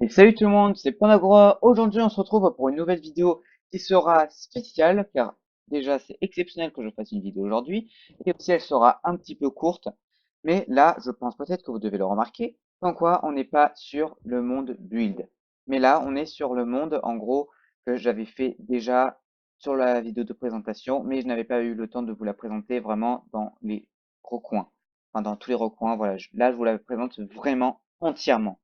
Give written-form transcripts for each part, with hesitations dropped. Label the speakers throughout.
Speaker 1: Et salut tout le monde, c'est Pandagro. Aujourd'hui, on se retrouve pour une nouvelle vidéo qui sera spéciale, car déjà, c'est exceptionnel que je fasse une vidéo aujourd'hui, et aussi elle sera un petit peu courte. Mais là, je pense peut-être que vous devez le remarquer, comme quoi on n'est pas sur le monde build. Mais là, on est sur le monde, en gros, que j'avais fait déjà sur la vidéo de présentation, mais je n'avais pas eu le temps de vous la présenter vraiment dans les recoins. Enfin, dans tous les recoins, voilà. Là, je vous la présente vraiment entièrement.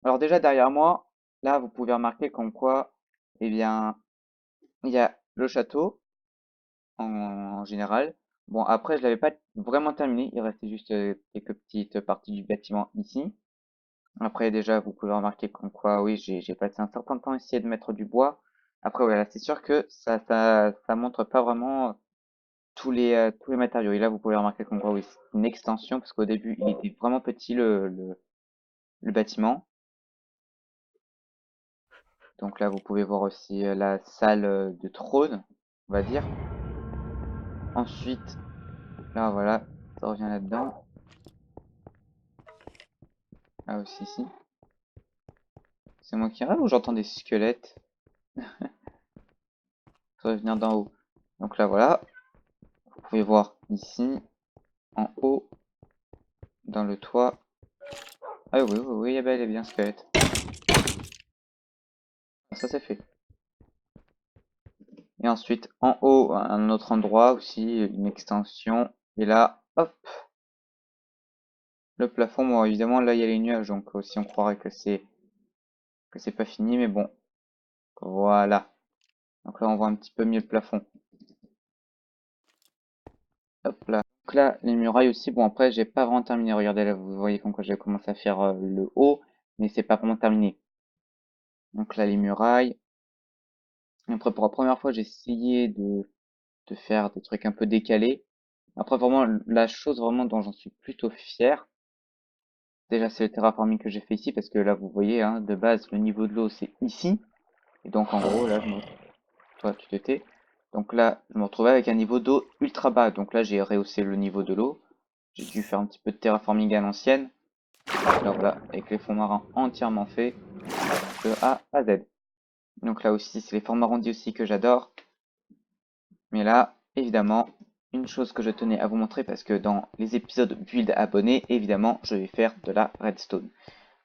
Speaker 1: Alors déjà derrière moi, là vous pouvez remarquer comme quoi, eh bien, il y a le château en général. Bon après je l'avais pas vraiment terminé, il restait juste quelques petites parties du bâtiment ici. Après déjà vous pouvez remarquer comme quoi oui j'ai passé un certain temps à essayer de mettre du bois. Après voilà c'est sûr que ça montre pas vraiment tous les matériaux. Et là vous pouvez remarquer comme quoi oui c'est une extension parce qu'au début il était vraiment petit le bâtiment. Donc là, vous pouvez voir aussi la salle de trône, on va dire. Ensuite, là, voilà, ça revient là-dedans. Là aussi, ici. C'est moi qui rêve ou j'entends des squelettes? Ça va venir d'en haut. Donc là, voilà, vous pouvez voir ici, en haut, dans le toit. Ah oui, oui, oui, il est bien squelette. Ça, c'est fait. Et ensuite, en haut, un autre endroit aussi, une extension. Et là, hop, le plafond. Bon, évidemment, là, il y a les nuages, donc aussi on croirait que c'est pas fini, mais bon, voilà. Donc là, on voit un petit peu mieux le plafond. Hop là. Donc là, les murailles aussi. Bon, après, j'ai pas vraiment terminé. Regardez là, vous voyez comme quoi j'ai commencé à faire le haut, mais c'est pas vraiment terminé. Donc là, les murailles. Après, pour la première fois, j'ai essayé de faire des trucs un peu décalés. Après, vraiment, la chose vraiment dont j'en suis plutôt fier, déjà, c'est le terraforming que j'ai fait ici, parce que là, vous voyez, hein, de base, le niveau de l'eau, c'est ici. Et donc, en gros, là, toi, tu t'étais. Donc là, je me retrouvais avec un niveau d'eau ultra bas. Donc là, j'ai rehaussé le niveau de l'eau. J'ai dû faire un petit peu de terraforming à l'ancienne. Là, voilà, avec les fonds marins entièrement faits de A à Z. Donc là aussi, c'est les formes arrondies aussi que j'adore. Mais là, évidemment, une chose que je tenais à vous montrer parce que dans les épisodes build abonnés, évidemment, je vais faire de la redstone.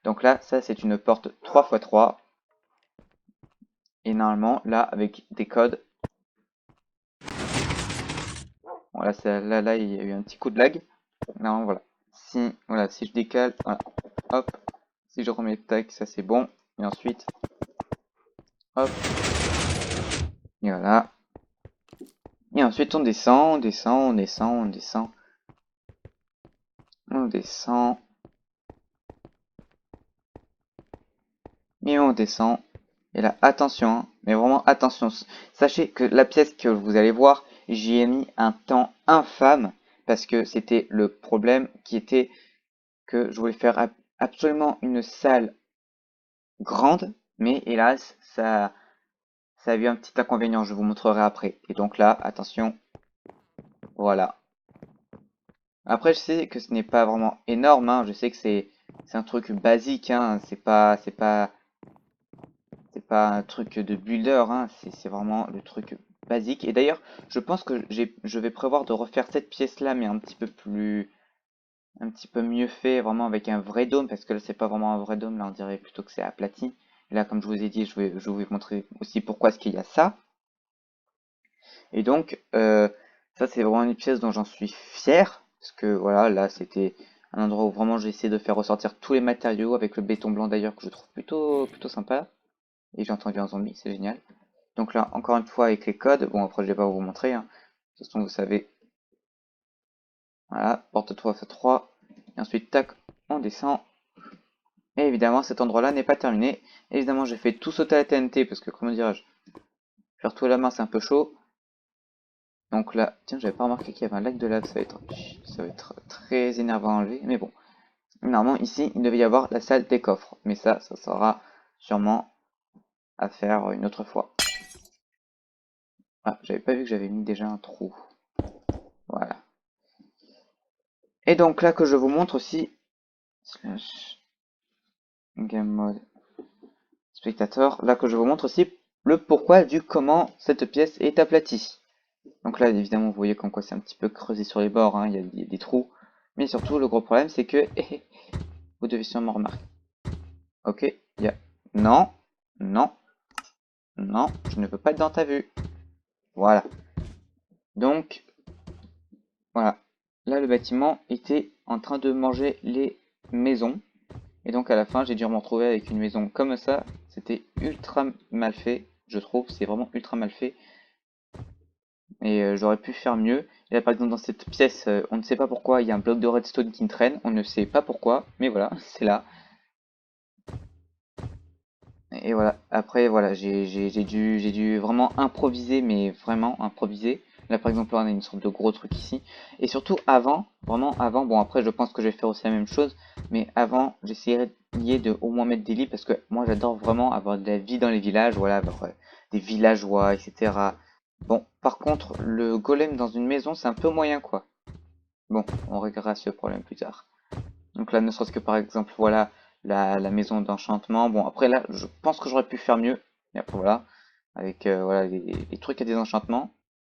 Speaker 1: Donc là, ça c'est une porte 3x3. Et normalement, là, avec des codes, bon, là, il y a eu un petit coup de lag. Non, voilà. Si je décale, voilà, hop, si je remets tac, ça c'est bon. Et ensuite, hop, et voilà. Et ensuite on descend, on descend, on descend, on descend, on descend, et on descend. Et là, attention, hein, mais vraiment attention. Sachez que la pièce que vous allez voir, j'y ai mis un temps infâme parce que c'était le problème qui était que je voulais faire absolument une salle grande, mais hélas, ça a eu un petit inconvénient, je vous montrerai après. Et donc là, attention, voilà. Après, je sais que ce n'est pas vraiment énorme, hein, je sais que c'est un truc basique, hein, c'est pas un truc de builder, hein, c'est vraiment le truc basique. Et d'ailleurs, je pense que je vais prévoir de refaire cette pièce-là, mais un petit peu mieux fait, vraiment avec un vrai dôme, parce que là, c'est pas vraiment un vrai dôme, là, on dirait plutôt que c'est aplati. Et là, comme je vous ai dit, je vais vous montrer aussi pourquoi est-ce qu'il y a ça. Et donc, ça, c'est vraiment une pièce dont j'en suis fier, parce que voilà, là, c'était un endroit où vraiment j'ai essayé de faire ressortir tous les matériaux, avec le béton blanc d'ailleurs, que je trouve plutôt sympa. Et j'ai entendu un zombie, c'est génial. Donc là, encore une fois, avec les codes, bon, après, je vais pas vous montrer, hein. De toute façon, vous savez, voilà, porte 3 x 3. Et ensuite, tac, on descend. Et évidemment, cet endroit-là n'est pas terminé. Évidemment, j'ai fait tout sauter à la TNT, parce que, comment dirais-je, faire tout à la main, c'est un peu chaud. Donc là, tiens, j'avais pas remarqué qu'il y avait un lac de lave, ça va être très énervant à enlever, mais bon. Normalement, ici, il devait y avoir la salle des coffres, mais ça sera sûrement à faire une autre fois. Ah, j'avais pas vu que j'avais mis déjà un trou. Voilà. Et donc là que je vous montre aussi, slash game mode. spectateur, là que je vous montre aussi le pourquoi du comment cette pièce est aplatie. Donc là, évidemment, vous voyez comme quoi c'est un petit peu creusé sur les bords, hein, il y a des trous. Mais surtout, le gros problème, c'est que vous devez sûrement remarquer. Ok, il y a... Non, non, non, je ne peux pas être dans ta vue. Voilà. Donc, voilà. Là, le bâtiment était en train de manger les maisons. Et donc, à la fin, j'ai dû me retrouver avec une maison comme ça. C'était ultra mal fait, je trouve. C'est vraiment ultra mal fait. Et j'aurais pu faire mieux. Et là, par exemple, dans cette pièce, on ne sait pas pourquoi, il y a un bloc de redstone qui traîne. On ne sait pas pourquoi, mais voilà, c'est là. Et voilà. Après, voilà, j'ai dû vraiment improviser, mais vraiment improviser. Là, par exemple, là, on a une sorte de gros truc ici. Et surtout, avant, vraiment avant, bon, après, je pense que je vais faire aussi la même chose. Mais avant, j'essayerais de au moins mettre des lits parce que moi, j'adore vraiment avoir de la vie dans les villages. Voilà, avoir des villageois, etc. Bon, par contre, le golem dans une maison, c'est un peu moyen, quoi. Bon, on réglera ce problème plus tard. Donc là, ne serait-ce que par exemple, voilà, la maison d'enchantement. Bon, après là, je pense que j'aurais pu faire mieux. Et après, voilà, avec voilà, les trucs à désenchantement.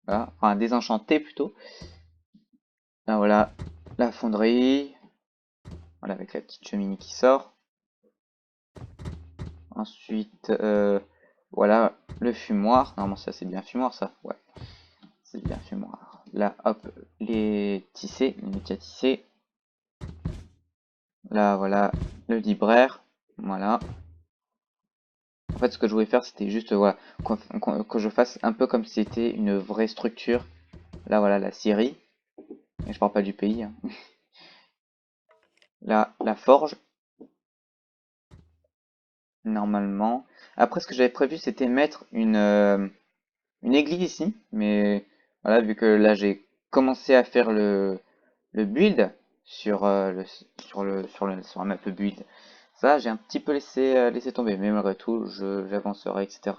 Speaker 1: Voilà, enfin, désenchanter plutôt. Là, voilà, la fonderie. Voilà, avec la petite cheminée qui sort. Ensuite, voilà, le fumoir. Normalement, ça, c'est bien fumoir, ça. Ouais, c'est bien fumoir. Là, hop, les tissés, les métiers à tisser. Là, voilà, le libraire. Voilà. En fait, ce que je voulais faire, c'était juste voilà, que je fasse un peu comme si c'était une vraie structure. Là, voilà, la Syrie. Et je parle pas du pays, hein. Là, la forge, normalement. Après, ce que j'avais prévu, c'était mettre une église ici. Mais voilà, vu que là, j'ai commencé à faire le build sur, sur la map build. Ça, j'ai un petit peu laissé tomber. Mais malgré tout, j'avancerai, etc.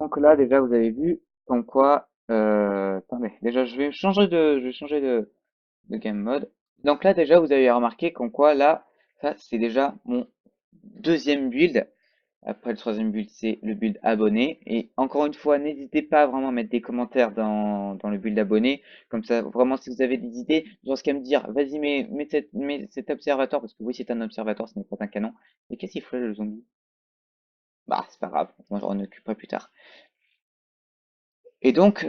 Speaker 1: Donc là, déjà, vous avez vu comme quoi... attendez, déjà, je vais changer de game mode. Donc là, déjà, vous avez remarqué comme quoi, là, ça, c'est déjà mon deuxième build. Après, le troisième build, c'est le build abonné. Et encore une fois, n'hésitez pas à vraiment mettre des commentaires dans le build abonné. Comme ça, vraiment, si vous avez des idées, vous qu'à me dire, vas-y, mets cet observatoire, parce que oui, c'est un observatoire, ce n'est pas un canon. Et qu'est-ce qu'il ferait le zombie? Bah, c'est pas grave, moi, je m'en occuperai plus tard. Et donc,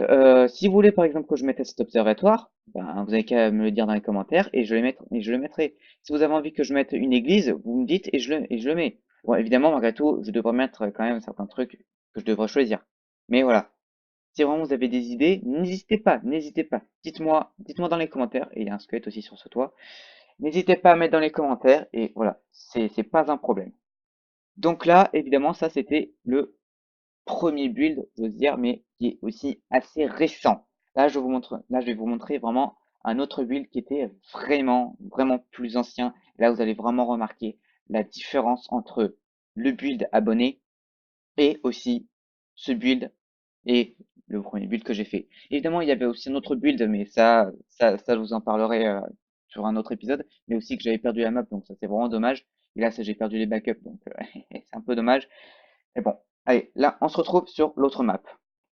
Speaker 1: si vous voulez par exemple que je mette cet observatoire, ben, vous avez qu'à me le dire dans les commentaires et je le mettrai. Si vous avez envie que je mette une église, vous me dites et je le mets. Bon, évidemment, malgré tout, je devrais mettre quand même certains trucs que je devrais choisir. Mais voilà. Si vraiment vous avez des idées, n'hésitez pas, n'hésitez pas. Dites-moi dans les commentaires. Et il y a un squelette aussi sur ce toit. N'hésitez pas à mettre dans les commentaires et voilà. C'est pas un problème. Donc là, évidemment, ça c'était le premier build, j'ose dire, mais qui est aussi assez récent. Là, je vais vous montrer vraiment un autre build qui était vraiment, vraiment plus ancien. Là, vous allez vraiment remarquer la différence entre le build abonné et aussi ce build et le premier build que j'ai fait. Évidemment, il y avait aussi un autre build, mais ça, je vous en parlerai sur un autre épisode, mais aussi que j'avais perdu la map, donc ça c'est vraiment dommage. Et là, ça j'ai perdu les backups, donc c'est un peu dommage. Mais bon, allez, là, on se retrouve sur l'autre map.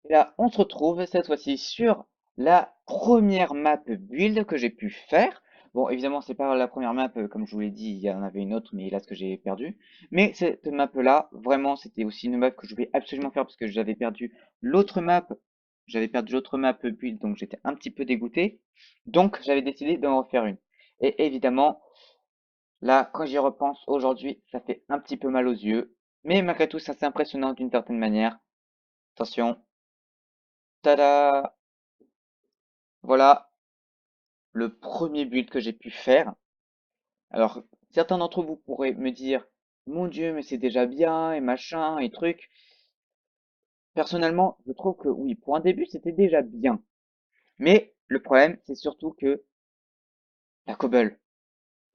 Speaker 1: Et là, on se retrouve cette fois-ci sur la première map build que j'ai pu faire. Bon, évidemment, c'est pas la première map, comme je vous l'ai dit, il y en avait une autre, mais là, ce que j'ai perdu. Mais cette map-là, vraiment, c'était aussi une map que je voulais absolument faire parce que l'autre map. J'avais perdu l'autre map build, donc j'étais un petit peu dégoûté. Donc, j'avais décidé d'en refaire une. Et évidemment, là, quand j'y repense aujourd'hui, ça fait un petit peu mal aux yeux. Mais malgré tout, ça c'est impressionnant d'une certaine manière. Attention. Tada! Voilà le premier build que j'ai pu faire. Alors, certains d'entre vous pourraient me dire, mon Dieu, mais c'est déjà bien, et machin, et truc. Personnellement, je trouve que oui, pour un début, c'était déjà bien. Mais le problème, c'est surtout que la cobble,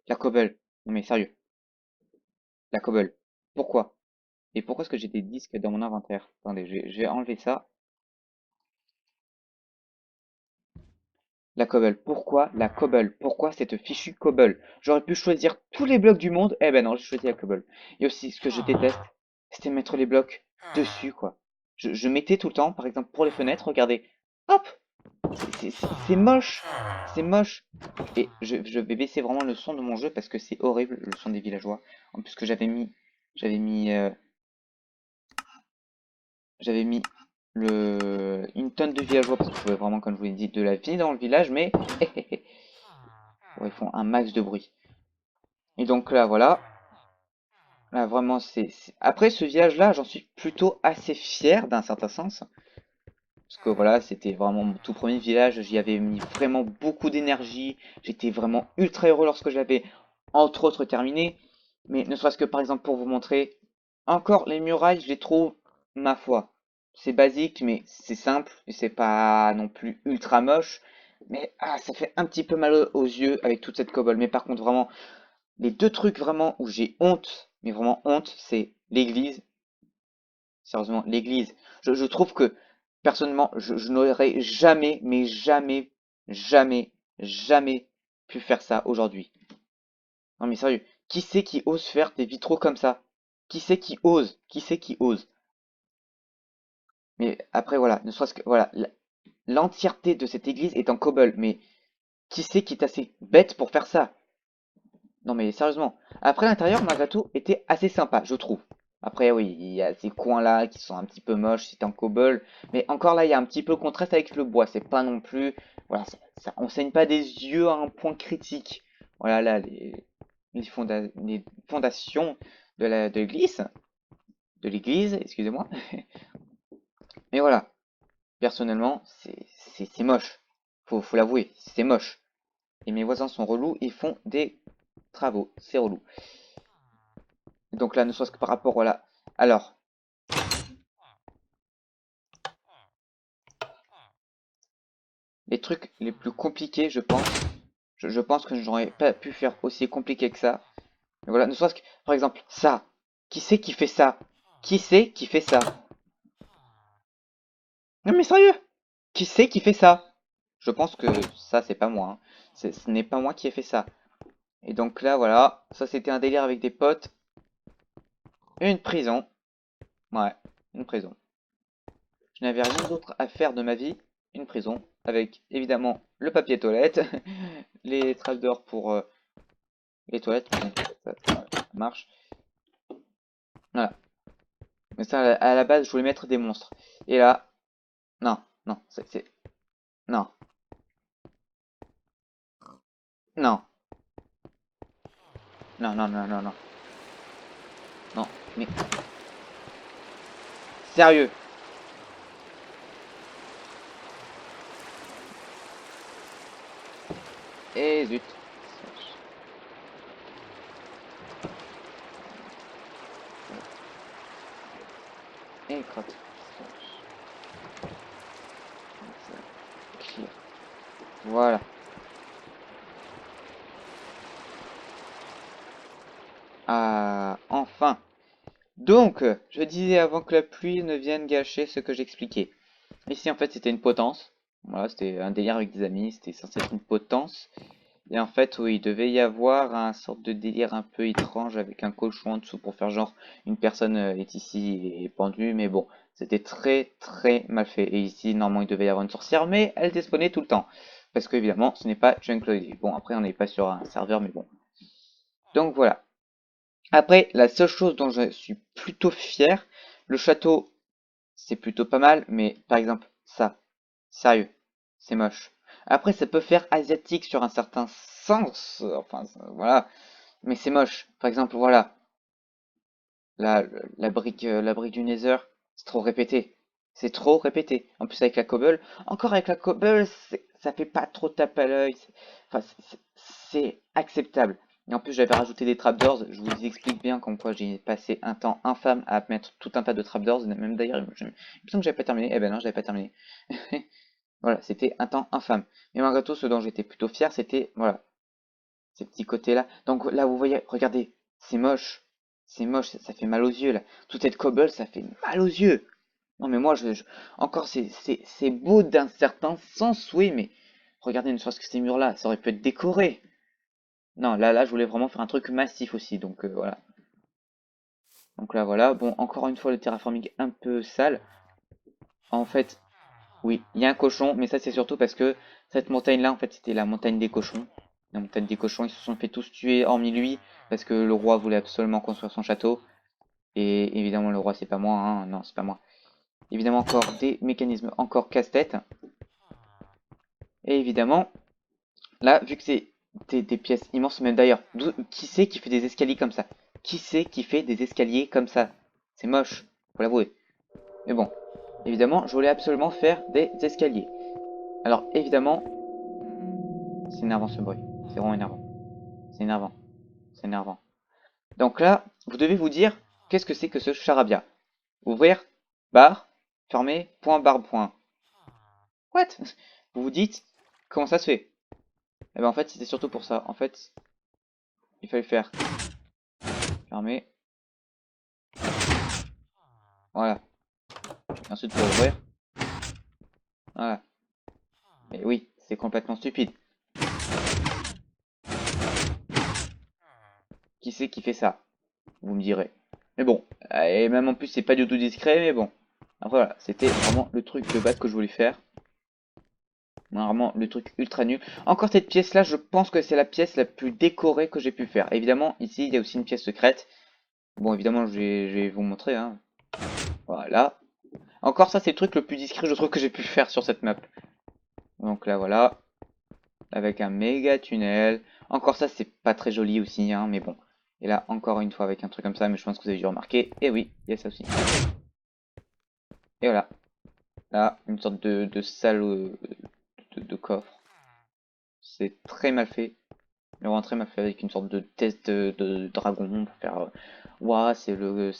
Speaker 1: la cobble. Non mais sérieux, la cobble. Pourquoi? Et pourquoi est-ce que j'ai des disques dans mon inventaire? Attendez, je vais enlever ça. La cobble. Pourquoi la cobble? Pourquoi cette fichue cobble? J'aurais pu choisir tous les blocs du monde. Eh ben non, j'ai choisi la cobble. Et aussi, ce que je déteste, c'était mettre les blocs dessus, quoi. Je mettais tout le temps, par exemple, pour les fenêtres, regardez. Hop! C'est moche. C'est moche. Et je vais baisser vraiment le son de mon jeu parce que c'est horrible, le son des villageois. En plus que j'avais mis une tonne de villageois parce que je trouvais vraiment, comme je vous l'ai dit, de la vie dans le village, mais ouais, ils font un max de bruit. Et donc là, voilà. Là, vraiment, Après, ce village-là, j'en suis plutôt assez fier d'un certain sens. Parce que voilà, c'était vraiment mon tout premier village, j'y avais mis vraiment beaucoup d'énergie, j'étais vraiment ultra heureux lorsque je l'avais entre autres terminé. Mais ne serait-ce que par exemple pour vous montrer, encore les murailles, je les trouve, ma foi, c'est basique, mais c'est simple, et c'est pas non plus ultra moche. Mais ça fait un petit peu mal aux yeux avec toute cette cobble. Mais par contre, vraiment, les deux trucs vraiment où j'ai honte, mais vraiment honte, c'est l'église. Sérieusement, l'église. Je trouve que, personnellement, je n'aurais jamais, mais jamais, jamais, jamais pu faire ça aujourd'hui. Non mais sérieux, qui c'est qui ose faire des vitraux comme ça? Qui c'est qui ose? Qui c'est qui ose? Mais après voilà, ne serait-ce que voilà, l'entièreté de cette église est en cobble, mais qui c'est qui est assez bête pour faire ça? Non mais sérieusement. Après l'intérieur, malgré tout, était assez sympa, je trouve. Après oui, il y a ces coins-là qui sont un petit peu moches, c'est en cobble. Mais encore là, il y a un petit peu contraste avec le bois. C'est pas non plus... Voilà, on saigne pas des yeux à un point critique. Voilà là, les fondations de l'église. De l'église, excusez-moi. Mais voilà, personnellement, c'est moche. Faut l'avouer, c'est moche. Et mes voisins sont relous, ils font des travaux. C'est relou. Donc là, ne serait-ce que par rapport, voilà. Alors, les trucs les plus compliqués, je pense. Je pense que je n'aurais pas pu faire aussi compliqué que ça. Mais voilà, ne serait-ce que, par exemple, ça. Qui c'est qui fait ça? Qui c'est qui fait ça? Non mais sérieux! Qui c'est qui fait ça? Je pense que ça, c'est pas moi, hein. Ce n'est pas moi qui ai fait ça. Et donc là, voilà. Ça, c'était un délire avec des potes. Une prison. Ouais, une prison. Je n'avais rien d'autre à faire de ma vie. Une prison. Avec, évidemment, le papier toilette. Les trapdoors pour les toilettes. Bon, ça marche. Voilà. Mais ça, à la base, je voulais mettre des monstres. Et là, non, non, non, non, non, non, non, non, non, non, mais sérieux. Et zut. Et crotte. Clear. Voilà. Ah, enfin. Donc, je disais avant que la pluie ne vienne gâcher ce que j'expliquais. Ici, en fait, c'était une potence. Voilà, c'était un délire avec des amis. C'était censé être une potence. Et en fait, oui, il devait y avoir un sorte de délire un peu étrange avec un cochon en dessous pour faire genre une personne est ici et est pendue. Mais bon, c'était très très mal fait. Et ici, normalement, il devait y avoir une sorcière, mais elle despawnait tout le temps. Parce que évidemment, ce n'est pas Junkloid. Bon, après, on n'est pas sur un serveur, mais bon. Donc voilà. Après, la seule chose dont je suis plutôt fier, le château, c'est plutôt pas mal, mais par exemple, ça, sérieux, c'est moche. Après, ça peut faire asiatique sur un certain sens, enfin, voilà, mais c'est moche. Par exemple, voilà, la brique du Nether, c'est trop répété. C'est trop répété. En plus, avec la cobble, encore avec la cobble, ça fait pas trop tape à l'œil. Enfin, c'est acceptable. Et en plus, j'avais rajouté des trapdoors. Je vous explique bien comme quoi j'ai passé un temps infâme à mettre tout un tas de trapdoors. Même d'ailleurs, il me semble que j'avais pas terminé. Eh ben non, j'avais pas terminé. Voilà, c'était un temps infâme. Mais malgré tout, ce dont j'étais plutôt fier, c'était, voilà, ces petits côtés-là. Donc là, vous voyez, regardez, c'est moche. C'est moche, ça fait mal aux yeux, là. Toute cette cobble, ça fait mal aux yeux. Non, mais moi, encore, c'est beau d'un certain sens, oui, mais regardez, ne serait-ce que ces murs-là, ça aurait pu être décoré. Non, là, je voulais vraiment faire un truc massif aussi, donc voilà. Donc là, voilà. Bon, encore une fois, le terraforming un peu sale. En fait, oui, il y a un cochon, mais ça, c'est surtout parce que cette montagne-là, en fait, c'était la montagne des cochons. La montagne des cochons, ils se sont fait tous tuer, hormis lui, parce que le roi voulait absolument construire son château. Et évidemment, le roi, c'est pas moi, hein. Non, c'est pas moi. Évidemment, encore des mécanismes, encore casse-tête. Et évidemment, là, vu que c'est des pièces immenses, même d'ailleurs, qui c'est qui fait des escaliers comme ça? Qui c'est qui fait des escaliers comme ça? C'est moche, faut l'avouer. Mais bon, évidemment, je voulais absolument faire des escaliers. Alors, évidemment, c'est énervant ce bruit. C'est vraiment énervant. C'est énervant. C'est énervant. Donc là, vous devez vous dire, qu'est-ce que c'est que ce charabia? Ouvrir, barre, fermer, point, barre, point. What? Vous vous dites, comment ça se fait? Eh ben en fait, c'était surtout pour ça. En fait, il fallait faire fermer. Voilà. Et ensuite, pour ouvrir. Voilà. Mais oui, c'est complètement stupide. Qui c'est qui fait ça? Vous me direz. Mais bon, et même en plus, c'est pas du tout discret, mais bon. Après, voilà, c'était vraiment le truc de base que je voulais faire. Vraiment, le truc ultra nul. Encore cette pièce-là, je pense que c'est la pièce la plus décorée que j'ai pu faire. Évidemment, ici, il y a aussi une pièce secrète. Bon, évidemment, je vais vous montrer, hein. Voilà. Encore ça, c'est le truc le plus discret, je trouve, que j'ai pu faire sur cette map. Donc là, voilà. Avec un méga tunnel. Encore ça, c'est pas très joli aussi, hein, mais bon. Et là, encore une fois, avec un truc comme ça, mais je pense que vous avez dû remarquer. Et oui, il y a ça aussi. Et voilà. Là, une sorte de salle de coffre. C'est très mal fait. Vraiment très mal fait avec une sorte de test de dragon pour faire. Ouah, c'est le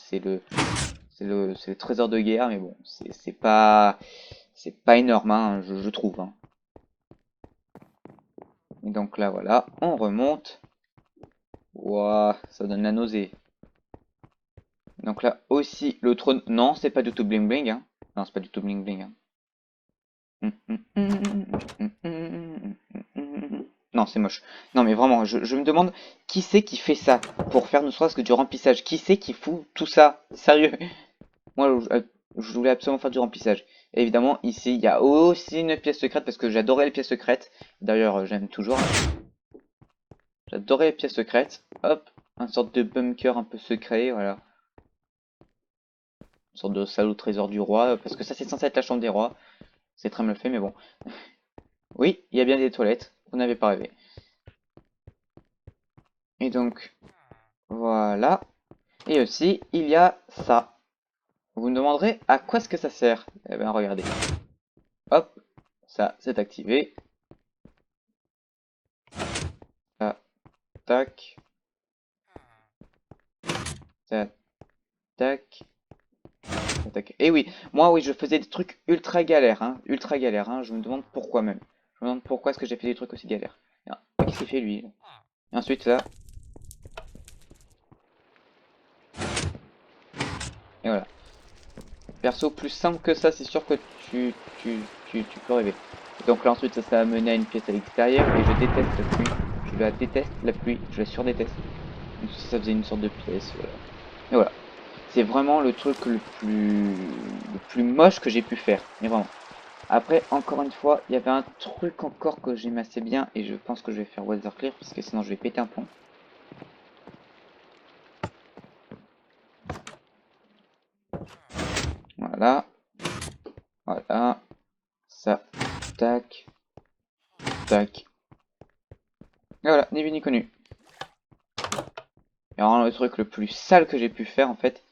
Speaker 1: trésor de guerre, mais bon, c'est pas énorme, hein, je trouve, hein. Et donc là, voilà, on remonte. Ouah, ça donne la nausée. Donc là aussi, le trône. Non, c'est pas du tout bling bling, hein. Non, c'est pas du tout bling bling, hein. Non, c'est moche. Non, mais vraiment, je me demande qui c'est qui fait ça pour faire ne serait-ce que du remplissage. Qui c'est qui fout tout ça? Sérieux. Moi, je voulais absolument faire du remplissage. Et évidemment, ici, il y a aussi une pièce secrète parce que j'adorais les pièces secrètes. D'ailleurs, j'aime toujours. J'adorais les pièces secrètes. Hop, une sorte de bunker un peu secret, voilà. Une sorte de salaud trésor du roi, parce que ça, c'est censé être la chambre des rois. C'est très mal fait, mais bon. Oui, il y a bien des toilettes. Vous n'avez pas rêvé. Et donc, voilà. Et aussi, il y a ça. Vous me demanderez à quoi est-ce que ça sert? Eh bien, regardez. Hop, ça, c'est activé. Ça, tac. Ça, tac. Tac. Et oui, moi, oui, je faisais des trucs ultra galères, hein. Ultra galères, hein. Je me demande pourquoi même. Je me demande pourquoi est-ce que j'ai fait des trucs aussi galères. Ah, qu'est-ce qu'il fait, lui? Et ensuite, là. Et voilà. Perso, plus simple que ça, c'est sûr que tu, tu, tu peux rêver. Donc là, ensuite, ça a mené à une pièce à l'extérieur. Et je déteste la pluie. Je la déteste, la pluie. Je la surdéteste. Donc ça faisait une sorte de pièce. Voilà. Et voilà. C'est vraiment le truc le plus moche que j'ai pu faire. Mais vraiment. Après, encore une fois, il y avait un truc encore que j'aime assez bien. Et je pense que je vais faire Weather Clear. Parce que sinon, je vais péter un plomb. Voilà. Voilà. Ça. Tac. Tac. Et voilà. Ni vu ni connu. Et vraiment, le truc le plus sale que j'ai pu faire, en fait,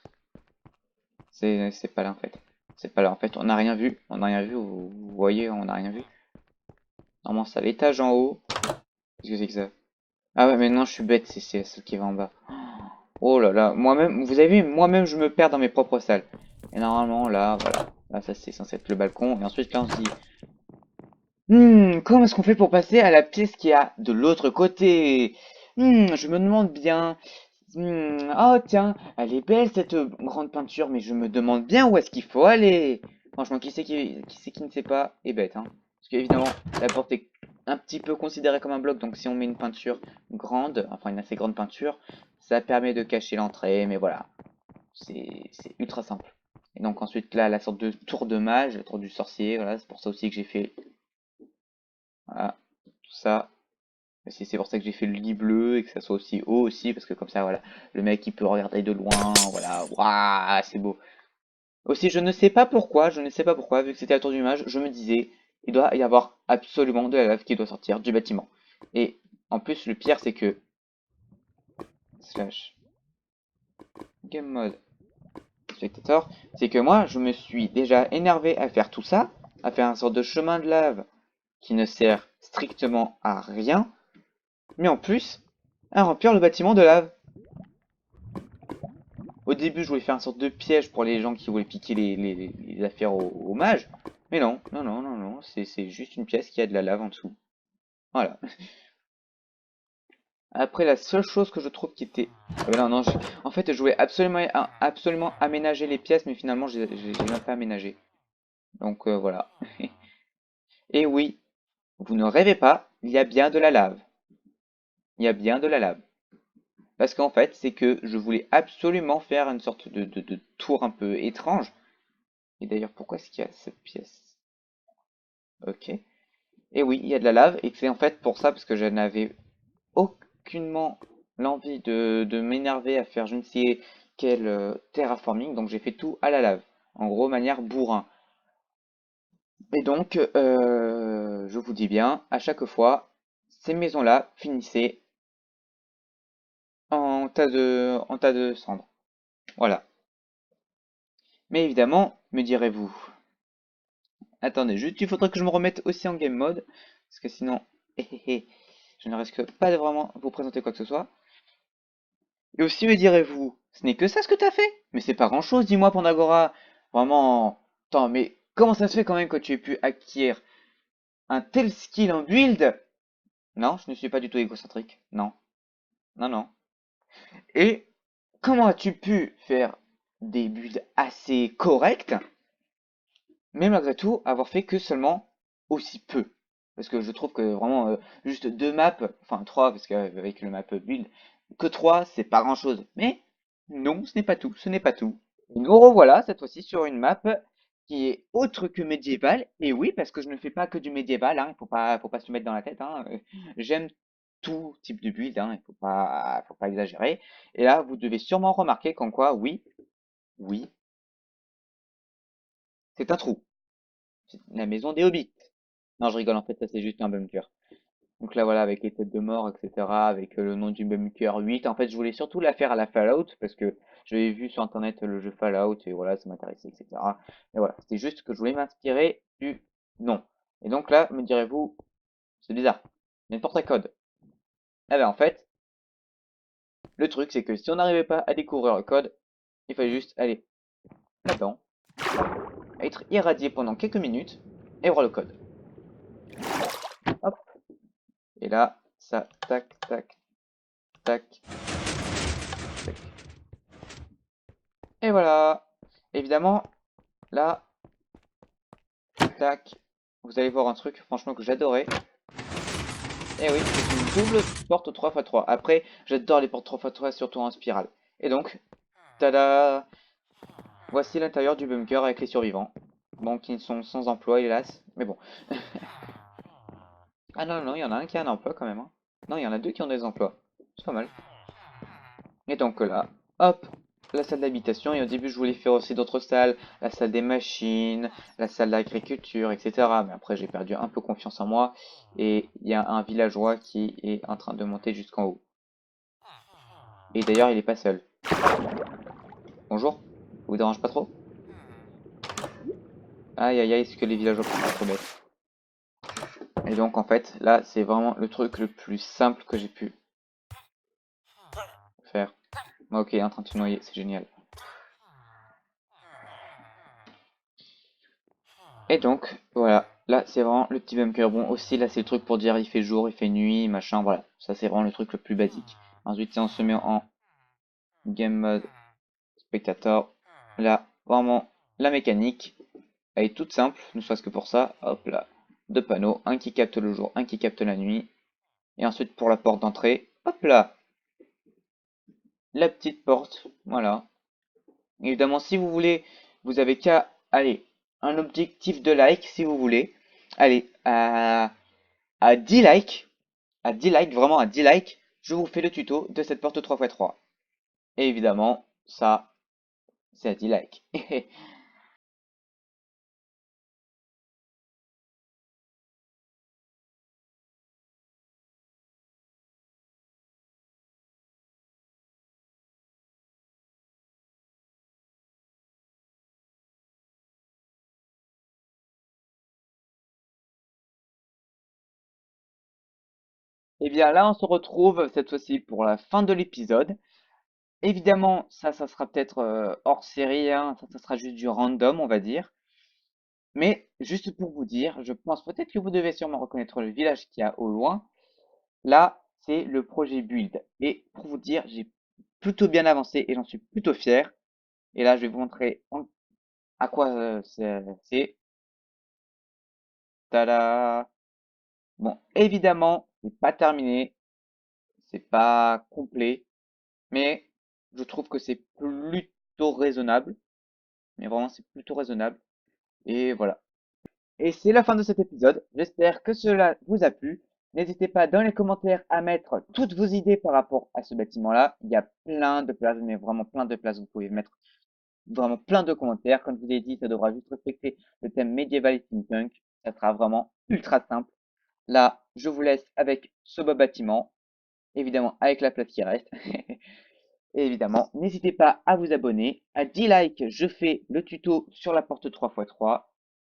Speaker 1: c'est pas là, en fait. C'est pas là, en fait. On n'a rien vu. On n'a rien vu. Vous voyez, on n'a rien vu. Normalement, c'est à l'étage en haut. Qu'est-ce que c'est que ça? Ah ouais, mais non, je suis bête. C'est celle qui va en bas. Oh là là. Moi-même, vous avez vu, moi-même, je me perds dans mes propres salles. Et normalement, là, voilà. Là, ça, c'est censé être le balcon. Et ensuite, là, on se dit, comment est-ce qu'on fait pour passer à la pièce qui a de l'autre côté? Je me demande bien. Oh tiens, elle est belle cette grande peinture, mais je me demande bien où est-ce qu'il faut aller. Franchement, qui ne sait pas est bête, hein. Parce qu'évidemment, la porte est un petit peu considérée comme un bloc, donc si on met une peinture grande, enfin une assez grande peinture, ça permet de cacher l'entrée, mais voilà. c'est ultra simple. Et donc ensuite là, la sorte de tour de mage, la tour du sorcier, voilà, c'est pour ça aussi que j'ai fait voilà, tout ça. C'est pour ça que j'ai fait le lit bleu et que ça soit aussi haut aussi, parce que comme ça, voilà, le mec il peut regarder de loin, voilà, waouh, c'est beau. Aussi, je ne sais pas pourquoi, vu que c'était la tour du mage, je me disais, il doit y avoir absolument de la lave qui doit sortir du bâtiment. Et en plus, le pire, c'est que, slash, game mode spectator, c'est que moi, je me suis déjà énervé à faire tout ça, à faire un sort de chemin de lave qui ne sert strictement à rien, mais en plus, à remplir le bâtiment de lave. Au début, je voulais faire une sorte de piège pour les gens qui voulaient piquer les affaires aux mages. Mais non, non, non, non, non, c'est juste une pièce qui a de la lave en dessous. Voilà. Après, la seule chose que je trouve qui était... Ah ben non, non, en fait, je voulais absolument aménager les pièces, mais finalement, j'ai même pas aménagé. Donc voilà. Et oui, vous ne rêvez pas, il y a bien de la lave. Il y a bien de la lave. Parce qu'en fait, c'est que je voulais absolument faire une sorte de tour un peu étrange. Et d'ailleurs, pourquoi est-ce qu'il y a cette pièce? Ok. Et oui, il y a de la lave, et c'est en fait pour ça, parce que je n'avais aucunement l'envie de m'énerver à faire je ne sais quel terraforming, donc j'ai fait tout à la lave. En gros, manière bourrin. Et donc, je vous dis bien, à chaque fois, ces maisons-là finissaient en tas de cendres. Voilà. Mais évidemment, me direz-vous, attendez, juste, il faudrait que je me remette aussi en game mode, parce que sinon, je ne risque pas de vraiment vous présenter quoi que ce soit. Et aussi me direz-vous, ce n'est que ça ce que t'as fait? Mais c'est pas grand-chose, dis-moi, Pandagora. Vraiment. Attends, mais comment ça se fait quand même que tu aies pu acquérir un tel skill en build? Non, je ne suis pas du tout égocentrique. Non, non, non. Et comment as-tu pu faire des builds assez corrects, mais malgré tout avoir fait que seulement aussi peu? Parce que je trouve que vraiment, juste deux maps, enfin trois, parce qu'avec le map build, que trois, c'est pas grand-chose. Mais non, ce n'est pas tout, ce n'est pas tout. Nous revoilà cette fois-ci sur une map qui est autre que médiévale. Et oui, parce que je ne fais pas que du médiéval, hein, faut pas se le mettre dans la tête. Hein. J'aime tout type de build, hein, faut pas exagérer. Et là, vous devez sûrement remarquer qu'en quoi, oui, oui, c'est un trou. C'est la maison des hobbits. Non, je rigole, en fait, ça c'est juste un bunker. Donc là, voilà, avec les têtes de mort, etc., avec le nom du bunker 8. En fait, je voulais surtout la faire à la Fallout, parce que j'avais vu sur Internet le jeu Fallout, et voilà, ça m'intéressait, etc. Et voilà, c'était juste que je voulais m'inspirer du nom. Et donc là, me direz-vous, c'est bizarre, il y a une porte à code. Eh ben en fait, le truc, c'est que si on n'arrivait pas à découvrir le code, il fallait juste aller là-dedans, être irradié pendant quelques minutes, et voir le code. Hop, et là, ça, tac, tac, tac, tac. Et voilà. Évidemment, là, tac, vous allez voir un truc, franchement, que j'adorais. Et oui, c'est une double porte 3x3. Après, j'adore les portes 3x3, surtout en spirale. Et donc, tada! Voici l'intérieur du bunker avec les survivants. Bon, qui sont sans emploi, hélas. Mais bon. Ah non, non, il y en a un qui a un emploi quand même. Hein. Non, il y en a deux qui ont des emplois. C'est pas mal. Et donc là, hop, la salle d'habitation. Et au début, je voulais faire aussi d'autres salles. La salle des machines, la salle d'agriculture, etc. Mais après, j'ai perdu un peu confiance en moi. Et il y a un villageois qui est en train de monter jusqu'en haut. Et d'ailleurs, il est pas seul. Bonjour, ça vous dérange pas trop? Aïe aïe aïe, ce que les villageois sont pas trop bêtes. Et donc, en fait, là, c'est vraiment le truc le plus simple que j'ai pu faire. Ok, en train de se noyer, c'est génial. Et donc, voilà, là c'est vraiment le petit bunker. Bon, aussi là c'est le truc pour dire il fait jour, il fait nuit, machin, voilà. Ça c'est vraiment le truc le plus basique. Ensuite, si on se met en game mode spectator, là, vraiment, la mécanique, elle est toute simple, ne serait-ce que pour ça. Hop là, deux panneaux, un qui capte le jour, un qui capte la nuit. Et ensuite pour la porte d'entrée, hop là, la petite porte, voilà. Évidemment, si vous voulez, vous avez qu'à, allez, un objectif de like, si vous voulez. Allez, à 10 likes, à 10 likes, vraiment à 10 likes, je vous fais le tuto de cette porte 3x3. Et évidemment, ça, c'est à 10 likes. Et bien là, on se retrouve cette fois-ci pour la fin de l'épisode. Évidemment, ça sera peut-être hors série, hein, ça sera juste du random, on va dire. Mais juste pour vous dire, je pense peut-être que vous devez sûrement reconnaître le village qu'il y a au loin. Là, c'est le projet Build. Et pour vous dire, j'ai plutôt bien avancé et j'en suis plutôt fier. Et là, je vais vous montrer à quoi c'est. Tada! Bon, évidemment, c'est pas terminé, c'est pas complet, mais je trouve que c'est plutôt raisonnable. Mais vraiment, c'est plutôt raisonnable. Et voilà. Et c'est la fin de cet épisode. J'espère que cela vous a plu. N'hésitez pas dans les commentaires à mettre toutes vos idées par rapport à ce bâtiment-là. Il y a plein de places, mais vraiment plein de places. Vous pouvez mettre vraiment plein de commentaires. Comme je vous l'ai dit, ça devra juste respecter le thème médiéval et steampunk. Ça sera vraiment ultra simple. Là, je vous laisse avec ce beau bâtiment. Évidemment, avec la place qui reste. Et évidemment, n'hésitez pas à vous abonner. À 10 likes, je fais le tuto sur la porte 3x3.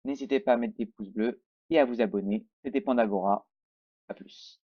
Speaker 1: N'hésitez pas à mettre des pouces bleus et à vous abonner. C'était Pandagora. À plus.